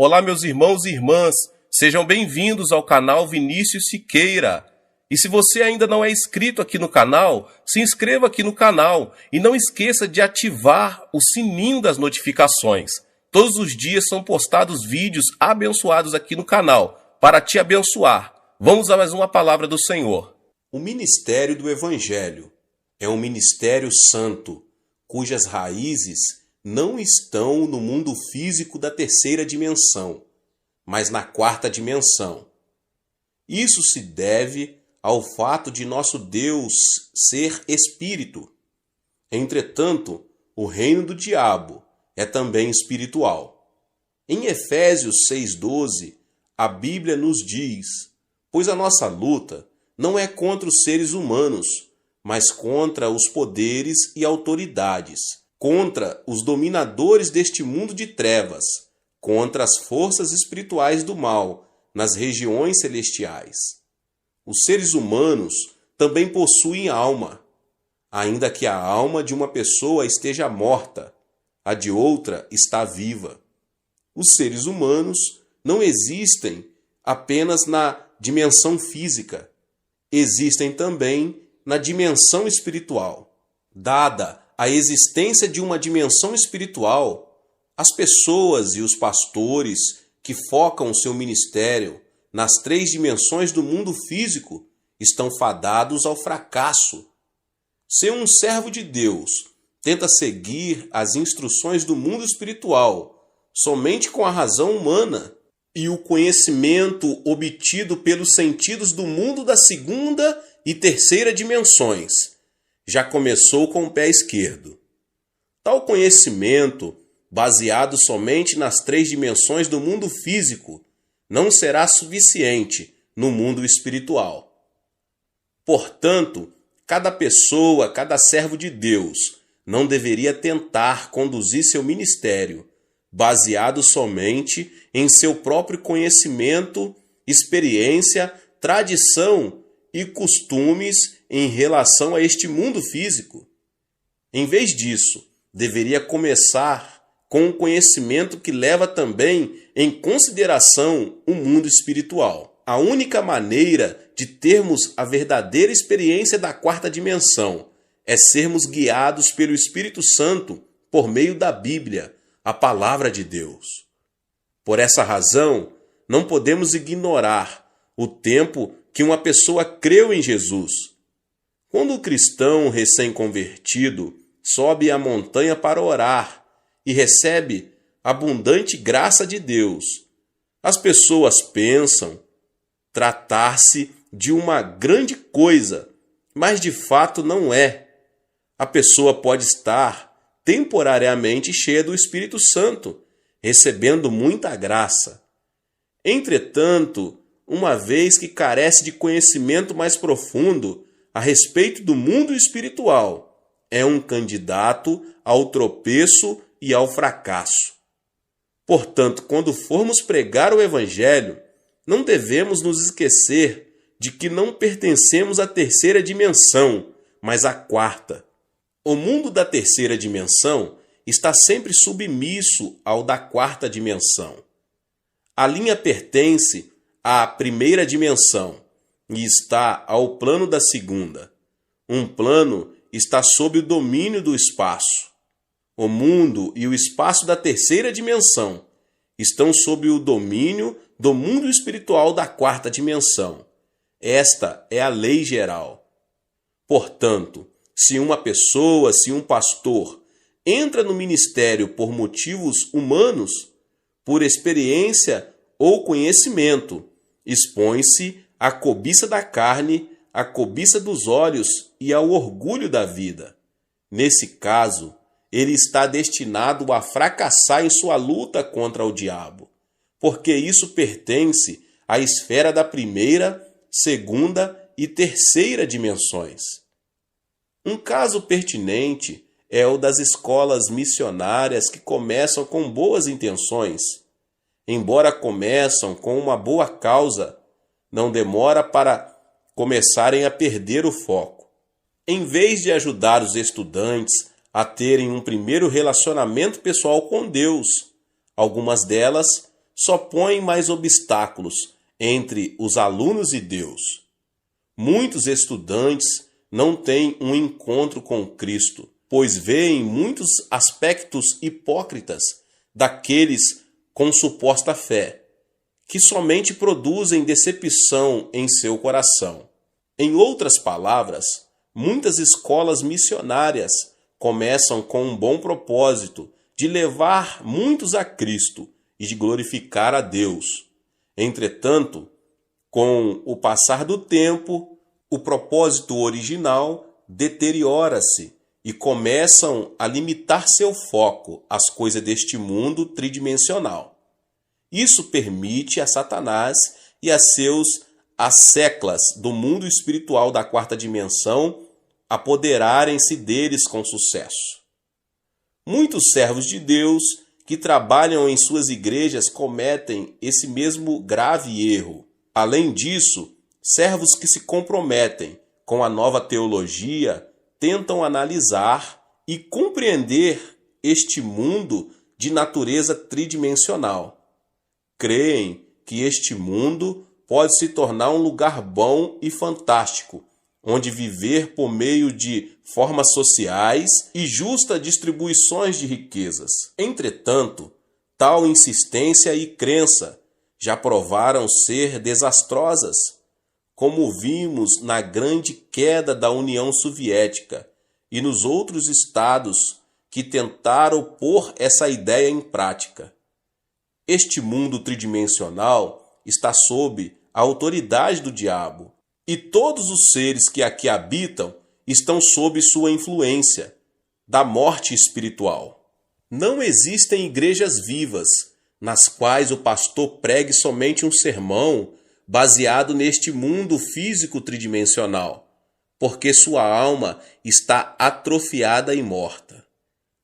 Olá, meus irmãos e irmãs, sejam bem-vindos ao canal Vinícius Siqueira. E se você ainda não é inscrito aqui no canal, se inscreva aqui no canal e não esqueça de ativar o sininho das notificações. Todos os dias são postados vídeos abençoados aqui no canal, para te abençoar. Vamos a mais uma palavra do Senhor. O ministério do Evangelho é um ministério santo, cujas raízes não estão no mundo físico da terceira dimensão, mas na quarta dimensão. Isso se deve ao fato de nosso Deus ser espírito. Entretanto, o reino do diabo é também espiritual. Em Efésios 6,12, a Bíblia nos diz: pois a nossa luta não é contra os seres humanos, mas contra os poderes e autoridades, contra os dominadores deste mundo de trevas, contra as forças espirituais do mal nas regiões celestiais. Os seres humanos também possuem alma, ainda que a alma de uma pessoa esteja morta, a de outra está viva. Os seres humanos não existem apenas na dimensão física, existem também na dimensão espiritual. Dada a existência de uma dimensão espiritual, as pessoas e os pastores que focam o seu ministério nas três dimensões do mundo físico estão fadados ao fracasso. Se um servo de Deus tenta seguir as instruções do mundo espiritual somente com a razão humana e o conhecimento obtido pelos sentidos do mundo da segunda e terceira dimensões, já começou com o pé esquerdo. Tal conhecimento, baseado somente nas três dimensões do mundo físico, não será suficiente no mundo espiritual. Portanto, cada pessoa, cada servo de Deus, não deveria tentar conduzir seu ministério baseado somente em seu próprio conhecimento, experiência, tradição e costumes em relação a este mundo físico. Em vez disso, deveria começar com um conhecimento que leva também em consideração o mundo espiritual. A única maneira de termos a verdadeira experiência da quarta dimensão é sermos guiados pelo Espírito Santo por meio da Bíblia, a palavra de Deus. Por essa razão, não podemos ignorar o tempo que uma pessoa creu em Jesus. Quando o cristão recém-convertido sobe a montanha para orar e recebe abundante graça de Deus, as pessoas pensam tratar-se de uma grande coisa, mas de fato não é. A pessoa pode estar temporariamente cheia do Espírito Santo, recebendo muita graça. Entretanto, uma vez que carece de conhecimento mais profundo a respeito do mundo espiritual, é um candidato ao tropeço e ao fracasso. Portanto, quando formos pregar o Evangelho, não devemos nos esquecer de que não pertencemos à terceira dimensão, mas à quarta. O mundo da terceira dimensão está sempre submisso ao da quarta dimensão. A linha pertence à primeira dimensão e está ao plano da segunda. Um plano está sob o domínio do espaço. O mundo e o espaço da terceira dimensão estão sob o domínio do mundo espiritual da quarta dimensão. Esta é a lei geral. Portanto, se uma pessoa, se um pastor, entra no ministério por motivos humanos, por experiência ou conhecimento, expõe-se à cobiça da carne, à cobiça dos olhos e ao orgulho da vida. Nesse caso, ele está destinado a fracassar em sua luta contra o diabo, porque isso pertence à esfera da primeira, segunda e terceira dimensões. Um caso pertinente é o das escolas missionárias que começam com boas intenções. Embora começam com uma boa causa, não demora para começarem a perder o foco. Em vez de ajudar os estudantes a terem um primeiro relacionamento pessoal com Deus, algumas delas só põe mais obstáculos entre os alunos e Deus. Muitos estudantes não têm um encontro com Cristo, pois veem muitos aspectos hipócritas daqueles com suposta fé, que somente produzem decepção em seu coração. Em outras palavras, muitas escolas missionárias começam com um bom propósito de levar muitos a Cristo e de glorificar a Deus. Entretanto, com o passar do tempo, o propósito original deteriora-se e começam a limitar seu foco às coisas deste mundo tridimensional. Isso permite a Satanás e a seus asseclas do mundo espiritual da quarta dimensão apoderarem-se deles com sucesso. Muitos servos de Deus que trabalham em suas igrejas cometem esse mesmo grave erro. Além disso, servos que se comprometem com a nova teologia tentam analisar e compreender este mundo de natureza tridimensional. Creem que este mundo pode se tornar um lugar bom e fantástico, onde viver por meio de formas sociais e justa distribuições de riquezas. Entretanto, tal insistência e crença já provaram ser desastrosas, como vimos na grande queda da União Soviética e nos outros estados que tentaram pôr essa ideia em prática. Este mundo tridimensional está sob a autoridade do diabo, e todos os seres que aqui habitam estão sob sua influência, da morte espiritual. Não existem igrejas vivas, nas quais o pastor pregue somente um sermão baseado neste mundo físico tridimensional, porque sua alma está atrofiada e morta.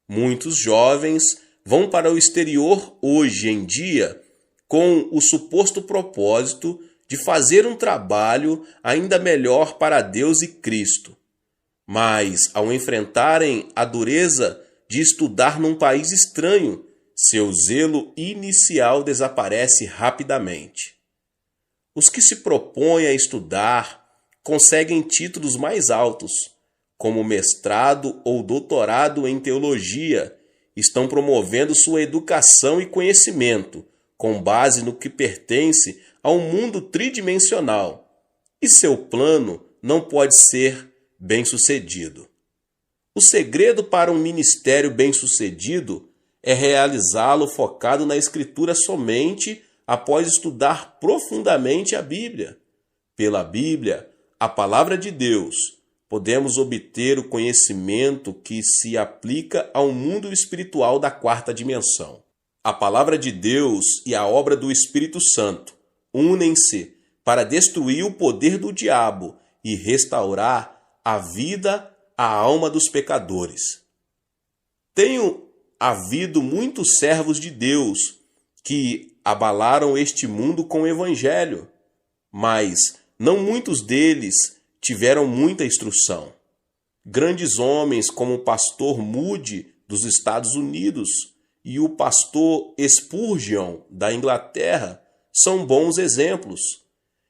Muitos jovens vão para o exterior hoje em dia com o suposto propósito de fazer um trabalho ainda melhor para Deus e Cristo. Mas, ao enfrentarem a dureza de estudar num país estranho, seu zelo inicial desaparece rapidamente. Os que se propõem a estudar conseguem títulos mais altos, como mestrado ou doutorado em teologia, estão promovendo sua educação e conhecimento com base no que pertence ao mundo tridimensional, e seu plano não pode ser bem-sucedido. O segredo para um ministério bem-sucedido é realizá-lo focado na Escritura somente após estudar profundamente a Bíblia. Pela Bíblia, a palavra de Deus, podemos obter o conhecimento que se aplica ao mundo espiritual da quarta dimensão. A palavra de Deus e a obra do Espírito Santo unem-se para destruir o poder do diabo e restaurar a vida à alma dos pecadores. Tenho havido muitos servos de Deus que abalaram este mundo com o Evangelho, mas não muitos deles tiveram muita instrução. Grandes homens como o pastor Moody dos Estados Unidos e o pastor Spurgeon da Inglaterra são bons exemplos.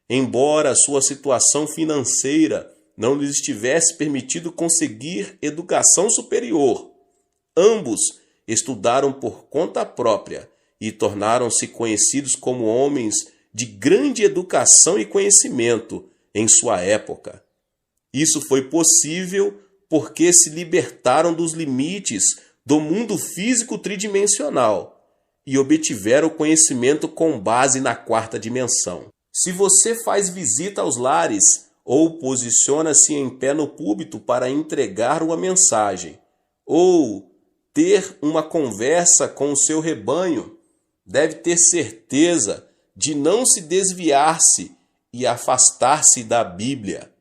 Embora sua situação financeira não lhes tivesse permitido conseguir educação superior, ambos estudaram por conta própria e tornaram-se conhecidos como homens de grande educação e conhecimento em sua época. Isso foi possível porque se libertaram dos limites do mundo físico tridimensional e obtiveram conhecimento com base na quarta dimensão. Se você faz visita aos lares ou posiciona-se em pé no púlpito para entregar uma mensagem, ou ter uma conversa com o seu rebanho, deve ter certeza de não se desviar-se e afastar-se da Bíblia.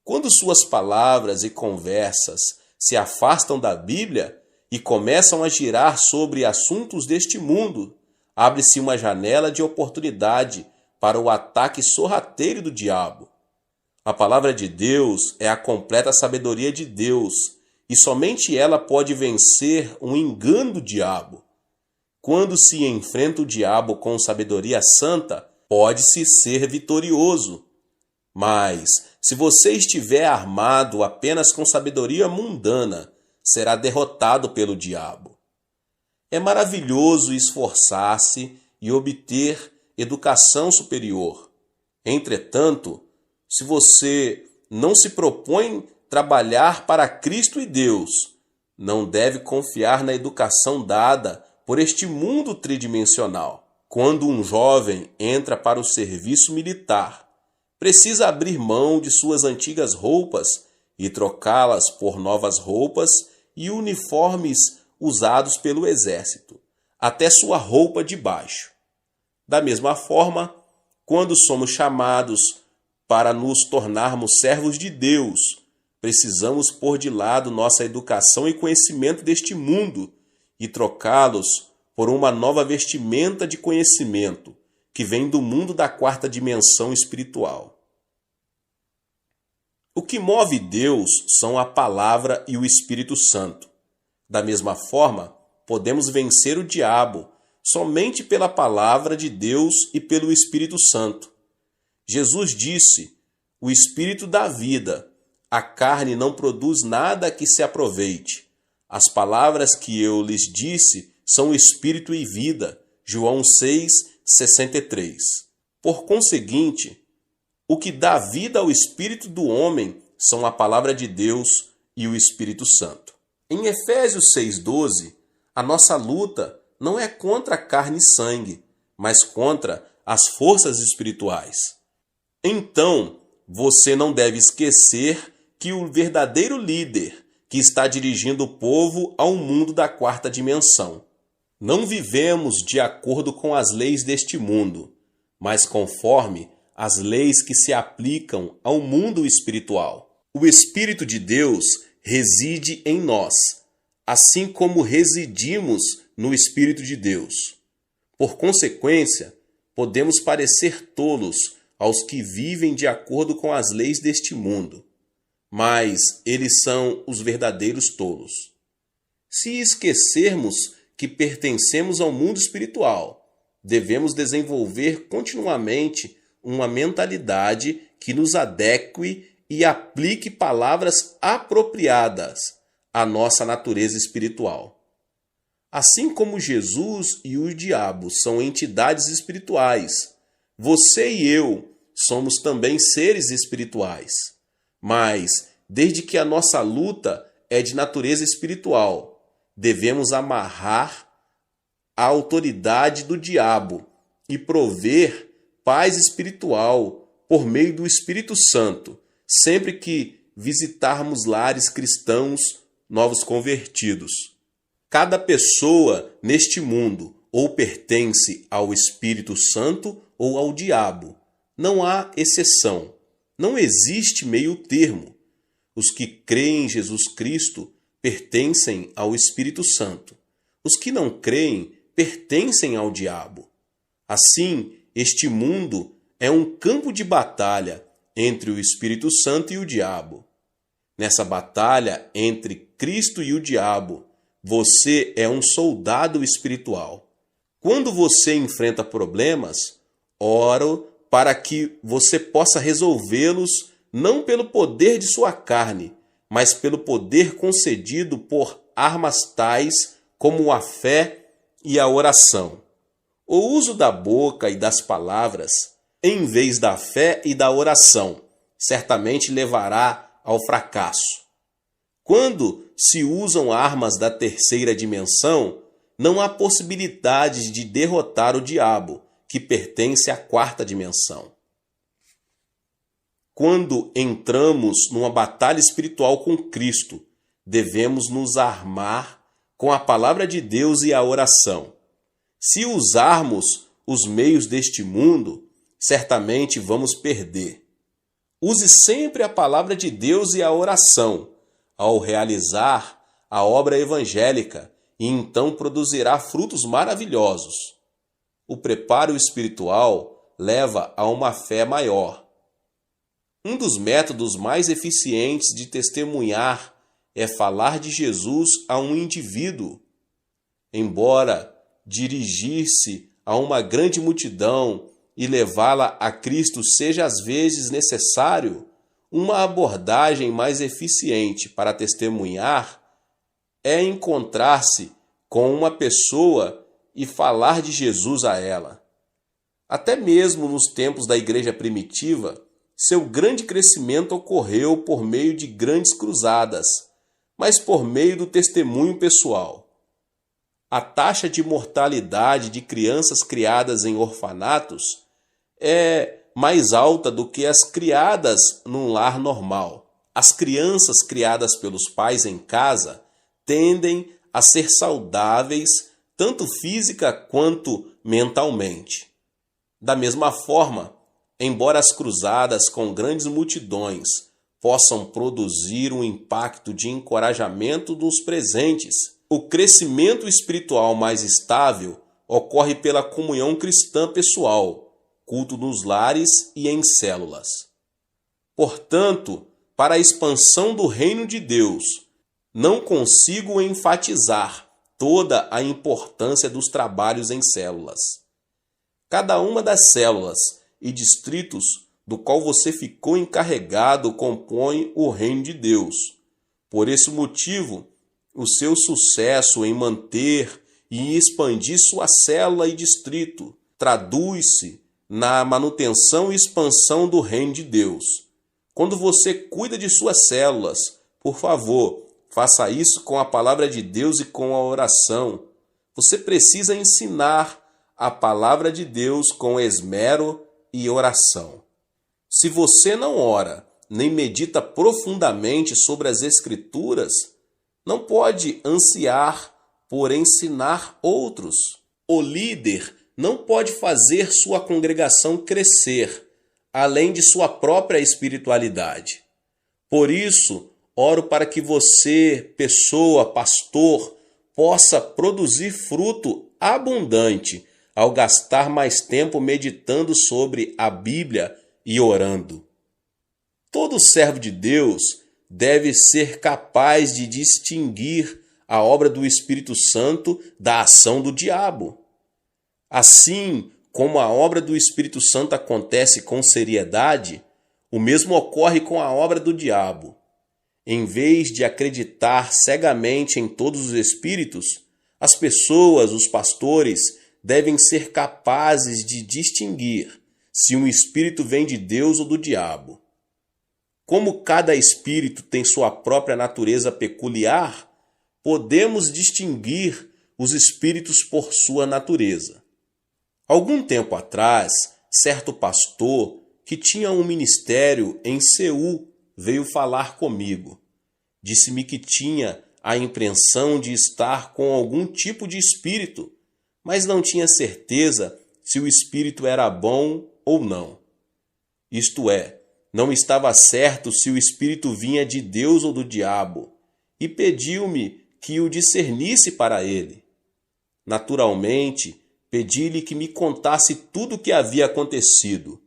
Quando suas palavras e conversas se afastam da Bíblia e começam a girar sobre assuntos deste mundo, abre-se uma janela de oportunidade para o ataque sorrateiro do diabo. A palavra de Deus é a completa sabedoria de Deus, e somente ela pode vencer um engano do diabo. Quando se enfrenta o diabo com sabedoria santa, pode-se ser vitorioso. Mas, se você estiver armado apenas com sabedoria mundana, será derrotado pelo diabo. É maravilhoso esforçar-se e obter educação superior. Entretanto, se você não se propõe trabalhar para Cristo e Deus, não deve confiar na educação dada por este mundo tridimensional. Quando um jovem entra para o serviço militar, precisa abrir mão de suas antigas roupas e trocá-las por novas roupas e uniformes usados pelo exército, até sua roupa de baixo. Da mesma forma, quando somos chamados para nos tornarmos servos de Deus, precisamos pôr de lado nossa educação e conhecimento deste mundo e trocá-los por uma nova vestimenta de conhecimento que vem do mundo da quarta dimensão espiritual. O que move Deus são a palavra e o Espírito Santo. Da mesma forma, podemos vencer o diabo somente pela palavra de Deus e pelo Espírito Santo. Jesus disse: "O Espírito dá vida, a carne não produz nada que se aproveite. As palavras que eu lhes disse são espírito e vida." João 6:63. Por conseguinte, o que dá vida ao espírito do homem são a palavra de Deus e o Espírito Santo. Em Efésios 6:12, a nossa luta não é contra carne e sangue, mas contra as forças espirituais. Então, você não deve esquecer que o verdadeiro líder que está dirigindo o povo ao mundo da quarta dimensão. Não vivemos de acordo com as leis deste mundo, mas conforme as leis que se aplicam ao mundo espiritual. O Espírito de Deus reside em nós, assim como residimos no Espírito de Deus. Por consequência, podemos parecer tolos aos que vivem de acordo com as leis deste mundo, mas eles são os verdadeiros tolos. Se esquecermos que pertencemos ao mundo espiritual, devemos desenvolver continuamente uma mentalidade que nos adeque e aplique palavras apropriadas à nossa natureza espiritual. Assim como Jesus e o diabo são entidades espirituais, você e eu somos também seres espirituais. Mas, desde que a nossa luta é de natureza espiritual, devemos amarrar a autoridade do diabo e prover paz espiritual por meio do Espírito Santo, sempre que visitarmos lares cristãos novos convertidos. Cada pessoa neste mundo ou pertence ao Espírito Santo ou ao diabo. Não há exceção. Não existe meio termo. Os que creem em Jesus Cristo pertencem ao Espírito Santo. Os que não creem pertencem ao diabo. Assim, este mundo é um campo de batalha entre o Espírito Santo e o diabo. Nessa batalha entre Cristo e o diabo, você é um soldado espiritual. Quando você enfrenta problemas, oro para que você possa resolvê-los não pelo poder de sua carne, mas pelo poder concedido por armas tais como a fé e a oração. O uso da boca e das palavras, em vez da fé e da oração, certamente levará ao fracasso. Quando se usam armas da terceira dimensão, não há possibilidade de derrotar o diabo, que pertence à quarta dimensão. Quando entramos numa batalha espiritual com Cristo, devemos nos armar com a palavra de Deus e a oração. Se usarmos os meios deste mundo, certamente vamos perder. Use sempre a palavra de Deus e a oração ao realizar a obra evangélica e então produzirá frutos maravilhosos. O preparo espiritual leva a uma fé maior. Um dos métodos mais eficientes de testemunhar é falar de Jesus a um indivíduo. Embora dirigir-se a uma grande multidão e levá-la a Cristo seja às vezes necessário, uma abordagem mais eficiente para testemunhar é encontrar-se com uma pessoa e falar de Jesus a ela. Até mesmo nos tempos da igreja primitiva, seu grande crescimento ocorreu por meio de grandes cruzadas, mas por meio do testemunho pessoal. A taxa de mortalidade de crianças criadas em orfanatos é mais alta do que as criadas num lar normal. As crianças criadas pelos pais em casa tendem a ser saudáveis tanto física quanto mentalmente. Da mesma forma, embora as cruzadas com grandes multidões possam produzir um impacto de encorajamento dos presentes, o crescimento espiritual mais estável ocorre pela comunhão cristã pessoal, culto nos lares e em células. Portanto, para a expansão do reino de Deus, não consigo enfatizar toda a importância dos trabalhos em células. Cada uma das células e distritos do qual você ficou encarregado compõe o reino de Deus. Por esse motivo, o seu sucesso em manter e expandir sua célula e distrito traduz-se na manutenção e expansão do reino de Deus. Quando você cuida de suas células, por favor, faça isso com a palavra de Deus e com a oração. Você precisa ensinar a palavra de Deus com esmero e oração. Se você não ora, nem medita profundamente sobre as Escrituras, não pode ansiar por ensinar outros. O líder não pode fazer sua congregação crescer, além de sua própria espiritualidade. Por isso, oro para que você, pessoa, pastor, possa produzir fruto abundante ao gastar mais tempo meditando sobre a Bíblia e orando. Todo servo de Deus deve ser capaz de distinguir a obra do Espírito Santo da ação do diabo. Assim como a obra do Espírito Santo acontece com seriedade, o mesmo ocorre com a obra do diabo. Em vez de acreditar cegamente em todos os espíritos, as pessoas, os pastores, devem ser capazes de distinguir se um espírito vem de Deus ou do diabo. Como cada espírito tem sua própria natureza peculiar, podemos distinguir os espíritos por sua natureza. Algum tempo atrás, certo pastor que tinha um ministério em Seul veio falar comigo. Disse-me que tinha a impressão de estar com algum tipo de espírito, mas não tinha certeza se o espírito era bom ou não. Isto é, não estava certo se o espírito vinha de Deus ou do diabo, e pediu-me que o discernisse para ele. Naturalmente, pedi-lhe que me contasse tudo o que havia acontecido.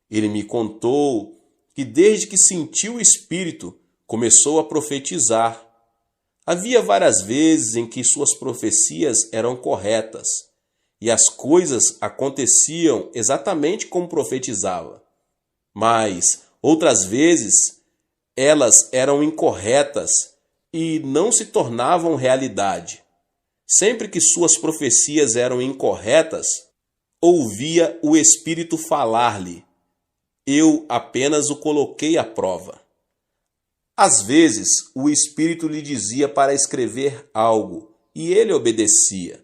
Ele me contou que desde que sentiu o espírito, começou a profetizar. Havia várias vezes em que suas profecias eram corretas, e as coisas aconteciam exatamente como profetizava. Mas, outras vezes, elas eram incorretas e não se tornavam realidade. Sempre que suas profecias eram incorretas, ouvia o Espírito falar-lhe. Eu apenas o coloquei à prova. Às vezes, o Espírito lhe dizia para escrever algo, e ele obedecia.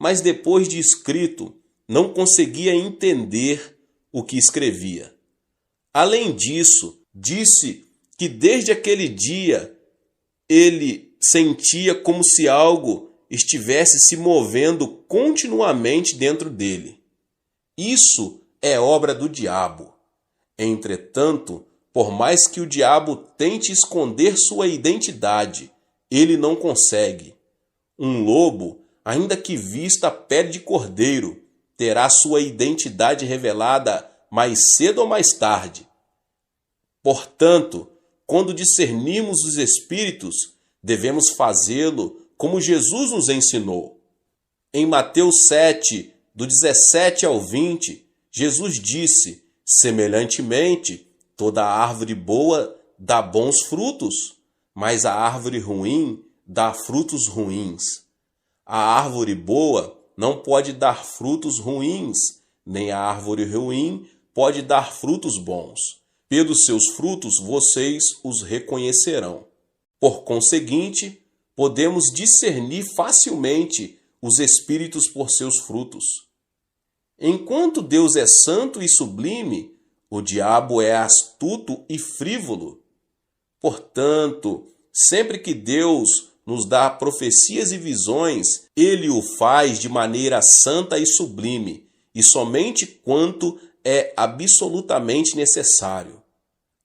Mas depois de escrito, não conseguia entender o que escrevia. Além disso, disse que desde aquele dia ele sentia como se algo estivesse se movendo continuamente dentro dele. Isso é obra do diabo. Entretanto, por mais que o diabo tente esconder sua identidade, ele não consegue. Um lobo, ainda que vista a pele de cordeiro, terá sua identidade revelada mais cedo ou mais tarde. Portanto, quando discernimos os espíritos, devemos fazê-lo como Jesus nos ensinou. Em Mateus 7, do 17 ao 20, Jesus disse: semelhantemente, toda árvore boa dá bons frutos, mas a árvore ruim dá frutos ruins. A árvore boa não pode dar frutos ruins, nem a árvore ruim pode dar frutos bons. Pelos seus frutos vocês os reconhecerão. Por conseguinte, podemos discernir facilmente os espíritos por seus frutos. Enquanto Deus é santo e sublime, o diabo é astuto e frívolo. Portanto, sempre que Deus nos dá profecias e visões, ele o faz de maneira santa e sublime, e somente quanto é absolutamente necessário.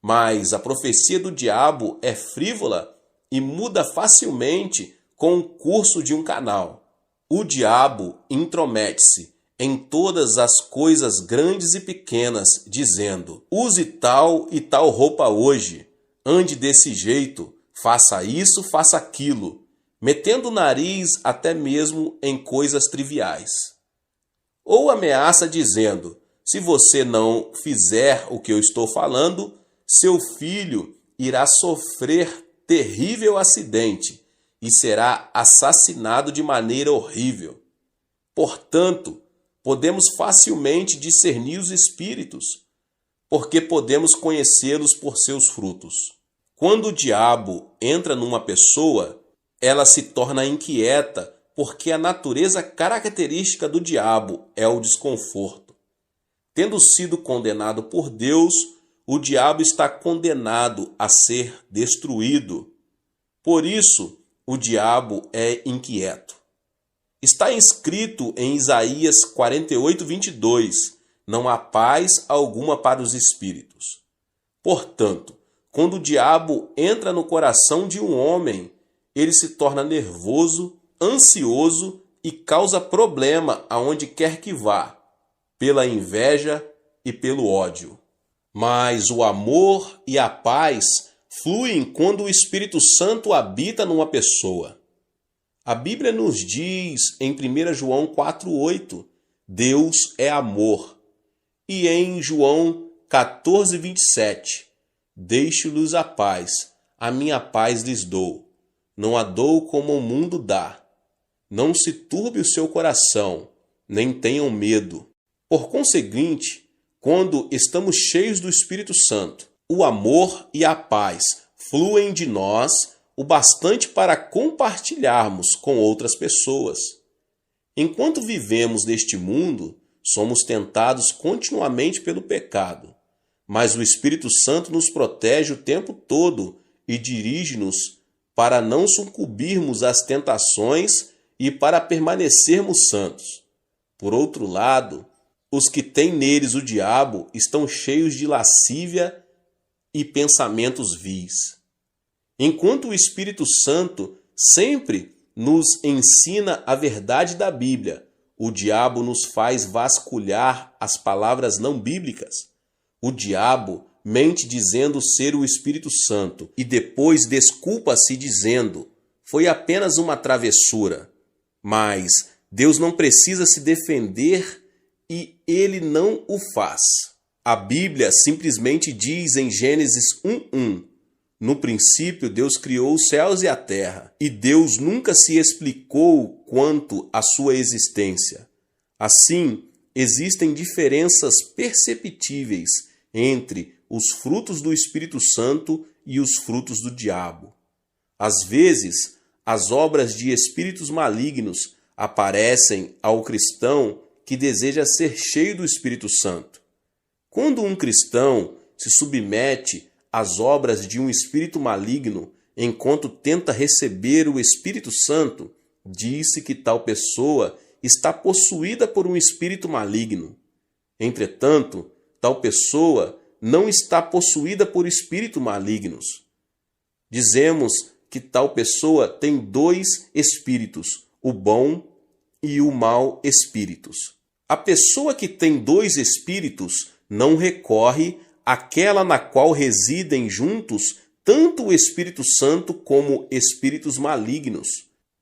Mas a profecia do diabo é frívola e muda facilmente com o curso de um canal. O diabo intromete-se em todas as coisas grandes e pequenas, dizendo: use tal e tal roupa hoje, ande desse jeito, faça isso, faça aquilo, metendo o nariz até mesmo em coisas triviais. Ou ameaça dizendo: se você não fizer o que eu estou falando, seu filho irá sofrer terrível acidente e será assassinado de maneira horrível. Portanto, podemos facilmente discernir os espíritos, porque podemos conhecê-los por seus frutos. Quando o diabo entra numa pessoa, ela se torna inquieta, porque a natureza característica do diabo é o desconforto. Tendo sido condenado por Deus, o diabo está condenado a ser destruído. Por isso, o diabo é inquieto. Está escrito em Isaías 48, 22, não há paz alguma para os espíritos. Portanto, quando o diabo entra no coração de um homem, ele se torna nervoso, ansioso e causa problema aonde quer que vá, pela inveja e pelo ódio. Mas o amor e a paz fluem quando o Espírito Santo habita numa pessoa. A Bíblia nos diz em 1 João 4,8, Deus é amor. E em João 14, 27, deixo-lhes a paz, a minha paz lhes dou. Não a dou como o mundo dá. Não se turbe o seu coração, nem tenham medo. Por conseguinte, quando estamos cheios do Espírito Santo, o amor e a paz fluem de nós o bastante para compartilharmos com outras pessoas. Enquanto vivemos neste mundo, somos tentados continuamente pelo pecado, mas o Espírito Santo nos protege o tempo todo e dirige-nos para não sucumbirmos às tentações e para permanecermos santos. Por outro lado, os que têm neles o diabo estão cheios de lascívia e pensamentos vis. Enquanto o Espírito Santo sempre nos ensina a verdade da Bíblia, o diabo nos faz vasculhar as palavras não bíblicas. O diabo mente dizendo ser o Espírito Santo e depois desculpa-se dizendo: foi apenas uma travessura. Mas Deus não precisa se defender e ele não o faz. A Bíblia simplesmente diz em Gênesis 1:1: no princípio Deus criou os céus e a terra, e Deus nunca se explicou quanto à sua existência. Assim, existem diferenças perceptíveis entre os frutos do Espírito Santo e os frutos do diabo. Às vezes, as obras de espíritos malignos aparecem ao cristão que deseja ser cheio do Espírito Santo. Quando um cristão se submete às obras de um espírito maligno enquanto tenta receber o Espírito Santo, diz-se que tal pessoa está possuída por um espírito maligno. Entretanto, tal pessoa não está possuída por espíritos malignos. Dizemos que tal pessoa tem dois espíritos, o bom e o mau espíritos. A pessoa que tem dois espíritos não recorre àquela na qual residem juntos tanto o Espírito Santo como espíritos malignos,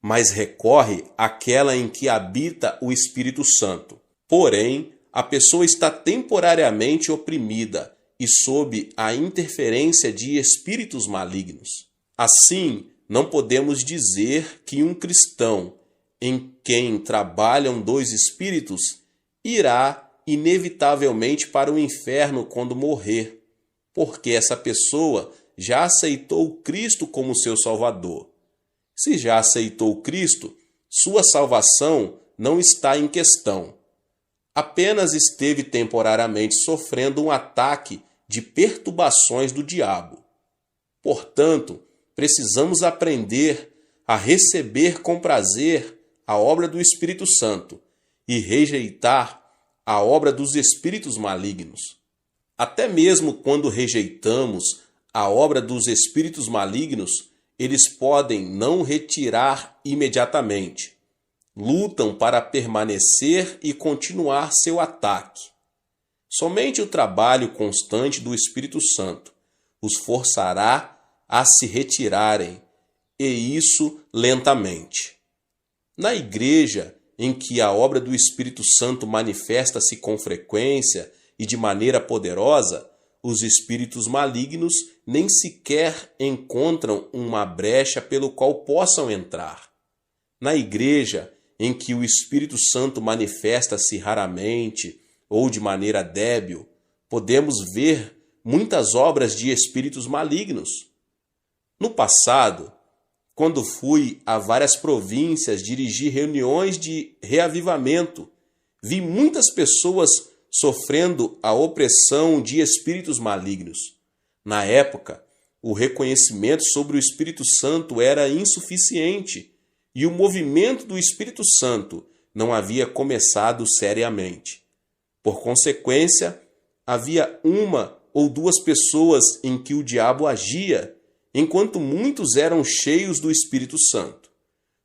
mas recorre àquela em que habita o Espírito Santo. Porém, a pessoa está temporariamente oprimida e sob a interferência de espíritos malignos. Assim, não podemos dizer que um cristão em quem trabalham dois espíritos irá inevitavelmente para o inferno quando morrer, porque essa pessoa já aceitou Cristo como seu Salvador. Se já aceitou Cristo, sua salvação não está em questão. Apenas esteve temporariamente sofrendo um ataque de perturbações do diabo. Portanto, precisamos aprender a receber com prazer a obra do Espírito Santo e rejeitar a obra dos espíritos malignos. Até mesmo quando rejeitamos a obra dos espíritos malignos, eles podem não retirar imediatamente. Lutam para permanecer e continuar seu ataque. Somente o trabalho constante do Espírito Santo os forçará a se retirarem, e isso lentamente. Na igreja em que a obra do Espírito Santo manifesta-se com frequência e de maneira poderosa, os espíritos malignos nem sequer encontram uma brecha pelo qual possam entrar. Na igreja em que o Espírito Santo manifesta-se raramente ou de maneira débil, podemos ver muitas obras de espíritos malignos. No passado, quando fui a várias províncias dirigir reuniões de reavivamento, vi muitas pessoas sofrendo a opressão de espíritos malignos. Na época, o reconhecimento sobre o Espírito Santo era insuficiente e o movimento do Espírito Santo não havia começado seriamente. Por consequência, havia uma ou duas pessoas em que o diabo agia, enquanto muitos eram cheios do Espírito Santo.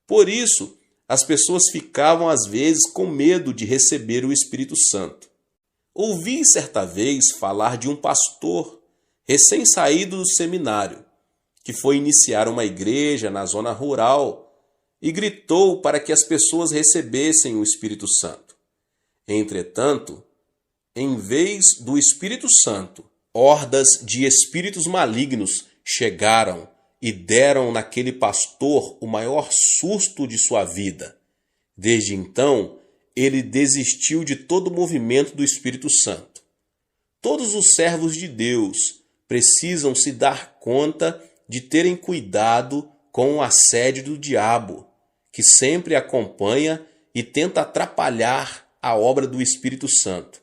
Por isso, as pessoas ficavam às vezes com medo de receber o Espírito Santo. Ouvi certa vez falar de um pastor recém-saído do seminário, que foi iniciar uma igreja na zona rural e gritou para que as pessoas recebessem o Espírito Santo. Entretanto, em vez do Espírito Santo, hordas de espíritos malignos chegaram e deram naquele pastor o maior susto de sua vida. Desde então, ele desistiu de todo o movimento do Espírito Santo. Todos os servos de Deus precisam se dar conta de terem cuidado com o assédio do diabo, que sempre acompanha e tenta atrapalhar a obra do Espírito Santo.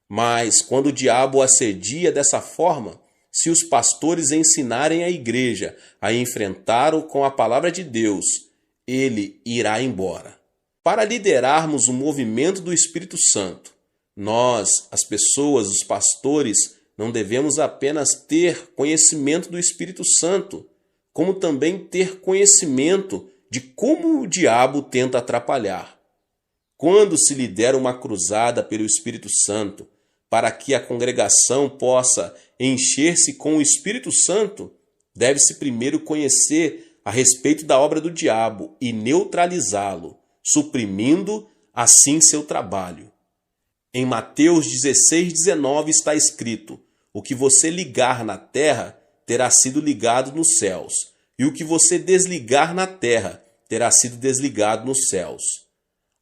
Mas quando o diabo assedia dessa forma, se os pastores ensinarem a igreja a enfrentá-lo com a palavra de Deus, ele irá embora. Para liderarmos o movimento do Espírito Santo, nós, as pessoas, os pastores, não devemos apenas ter conhecimento do Espírito Santo, como também ter conhecimento de como o diabo tenta atrapalhar. Quando se lidera uma cruzada pelo Espírito Santo, para que a congregação possa encher-se com o Espírito Santo, deve-se primeiro conhecer a respeito da obra do diabo e neutralizá-lo, suprimindo assim seu trabalho. Em Mateus 16:19 está escrito: o que você ligar na terra terá sido ligado nos céus, e o que você desligar na terra terá sido desligado nos céus.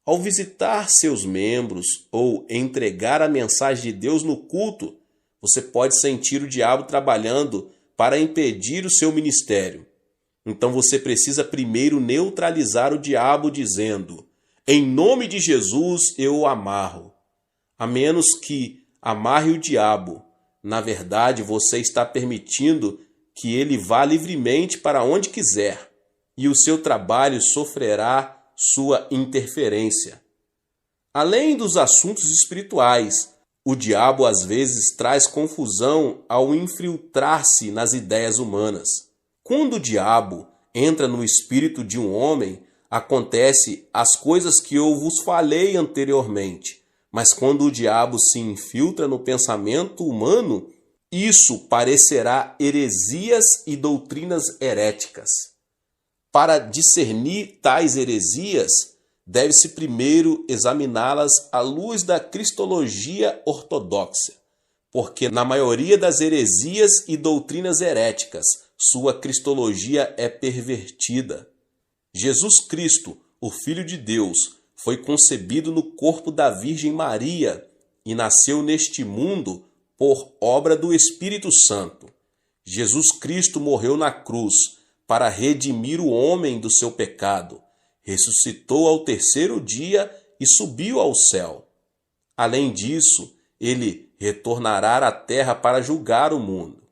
Ao visitar seus membros ou entregar a mensagem de Deus no culto, você pode sentir o diabo trabalhando para impedir o seu ministério. Então você precisa primeiro neutralizar o diabo dizendo: em nome de Jesus eu o amarro. A menos que amarre o diabo, na verdade você está permitindo que ele vá livremente para onde quiser, e o seu trabalho sofrerá sua interferência. Além dos assuntos espirituais, o diabo às vezes traz confusão ao infiltrar-se nas ideias humanas. Quando o diabo entra no espírito de um homem, acontece as coisas que eu vos falei anteriormente. Mas quando o diabo se infiltra no pensamento humano, isso parecerá heresias e doutrinas heréticas. Para discernir tais heresias, deve-se primeiro examiná-las à luz da cristologia ortodoxa, porque na maioria das heresias e doutrinas heréticas, sua cristologia é pervertida. Jesus Cristo, o Filho de Deus, foi concebido no corpo da Virgem Maria e nasceu neste mundo por obra do Espírito Santo. Jesus Cristo morreu na cruz para redimir o homem do seu pecado, ressuscitou ao terceiro dia e subiu ao céu. Além disso, ele retornará à terra para julgar o mundo.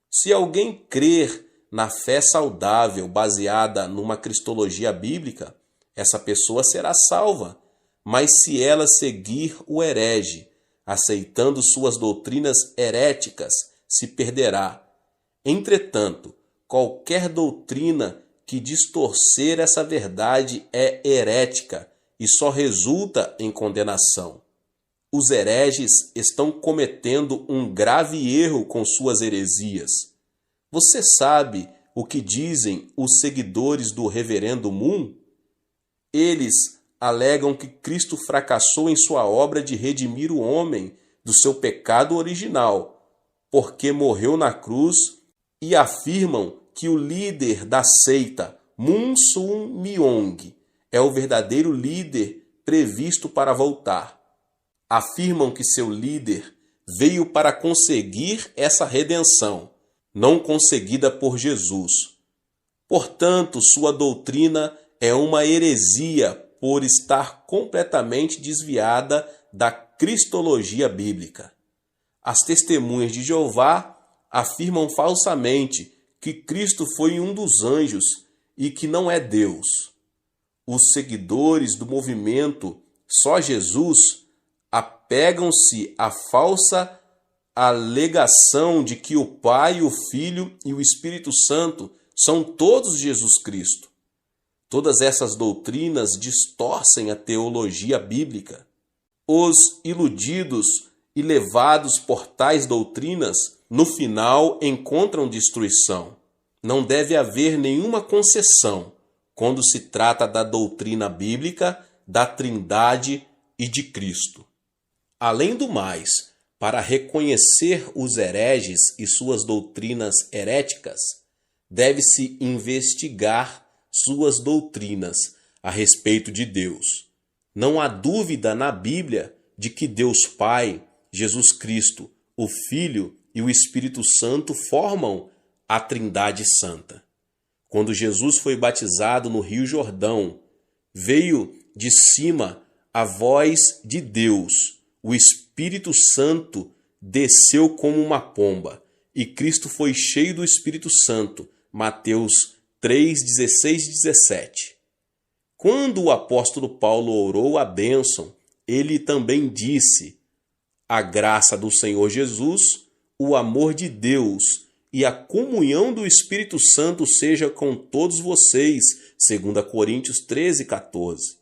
Se alguém crer na fé saudável baseada numa cristologia bíblica, essa pessoa será salva, mas se ela seguir o herege, aceitando suas doutrinas heréticas, se perderá. Entretanto, qualquer doutrina que distorcer essa verdade é herética e só resulta em condenação. Os hereges estão cometendo um grave erro com suas heresias. Você sabe o que dizem os seguidores do Reverendo Moon? Eles alegam que Cristo fracassou em sua obra de redimir o homem do seu pecado original, porque morreu na cruz, e afirmam que o líder da seita, Moon Sun Myung, é o verdadeiro líder previsto para voltar. Afirmam que seu líder veio para conseguir essa redenção, não conseguida por Jesus. Portanto, sua doutrina é uma heresia por estar completamente desviada da cristologia bíblica. As testemunhas de Jeová afirmam falsamente que Cristo foi um dos anjos e que não é Deus. Os seguidores do movimento Só Jesus apegam-se à falsa alegação de que o Pai, o Filho e o Espírito Santo são todos Jesus Cristo. Todas essas doutrinas distorcem a teologia bíblica. Os iludidos e levados por tais doutrinas, no final encontram destruição. Não deve haver nenhuma concessão quando se trata da doutrina bíblica, da Trindade e de Cristo. Além do mais, para reconhecer os hereges e suas doutrinas heréticas, deve-se investigar suas doutrinas a respeito de Deus. Não há dúvida na Bíblia de que Deus Pai, Jesus Cristo, o Filho e o Espírito Santo formam a Trindade Santa. Quando Jesus foi batizado no Rio Jordão, veio de cima a voz de Deus. O Espírito Santo desceu como uma pomba e Cristo foi cheio do Espírito Santo. Mateus 3, 16 e 17. Quando o apóstolo Paulo orou a bênção, ele também disse: a graça do Senhor Jesus, o amor de Deus e a comunhão do Espírito Santo seja com todos vocês, 2 Coríntios 13, 14,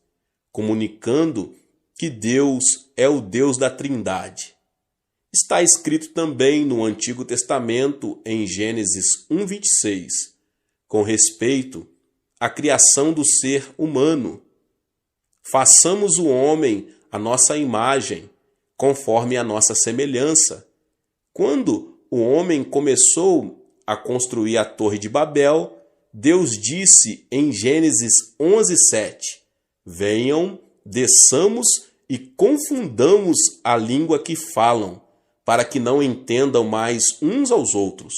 comunicando que Deus é o Deus da Trindade. Está escrito também no Antigo Testamento, em Gênesis 1, 26, com respeito à criação do ser humano. Façamos o homem à nossa imagem, conforme a nossa semelhança. Quando o homem começou a construir a Torre de Babel, Deus disse em Gênesis 11, 7, venham, desçamos e confundamos a língua que falam, para que não entendam mais uns aos outros.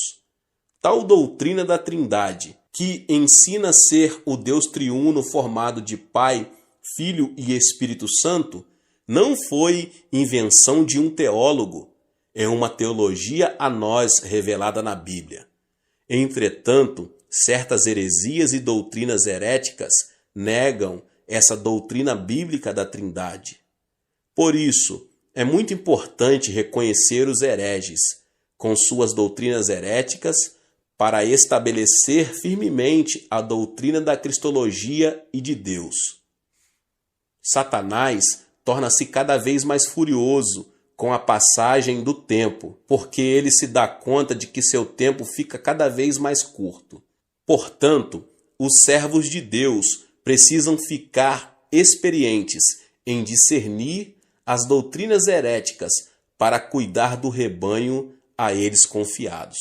Tal doutrina da Trindade, que ensina ser o Deus triuno formado de Pai, Filho e Espírito Santo, não foi invenção de um teólogo, é uma teologia a nós revelada na Bíblia. Entretanto, certas heresias e doutrinas heréticas negam essa doutrina bíblica da Trindade. Por isso, é muito importante reconhecer os hereges, com suas doutrinas heréticas, para estabelecer firmemente a doutrina da cristologia e de Deus. Satanás torna-se cada vez mais furioso com a passagem do tempo, porque ele se dá conta de que seu tempo fica cada vez mais curto. Portanto, os servos de Deus precisam ficar experientes em discernir as doutrinas heréticas para cuidar do rebanho a eles confiados.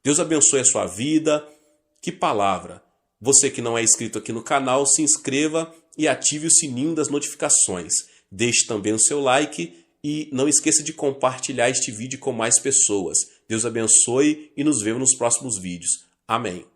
Deus abençoe a sua vida. Que palavra! Você que não é inscrito aqui no canal, se inscreva e ative o sininho das notificações. Deixe também o seu like e não esqueça de compartilhar este vídeo com mais pessoas. Deus abençoe e nos vemos nos próximos vídeos. Amém.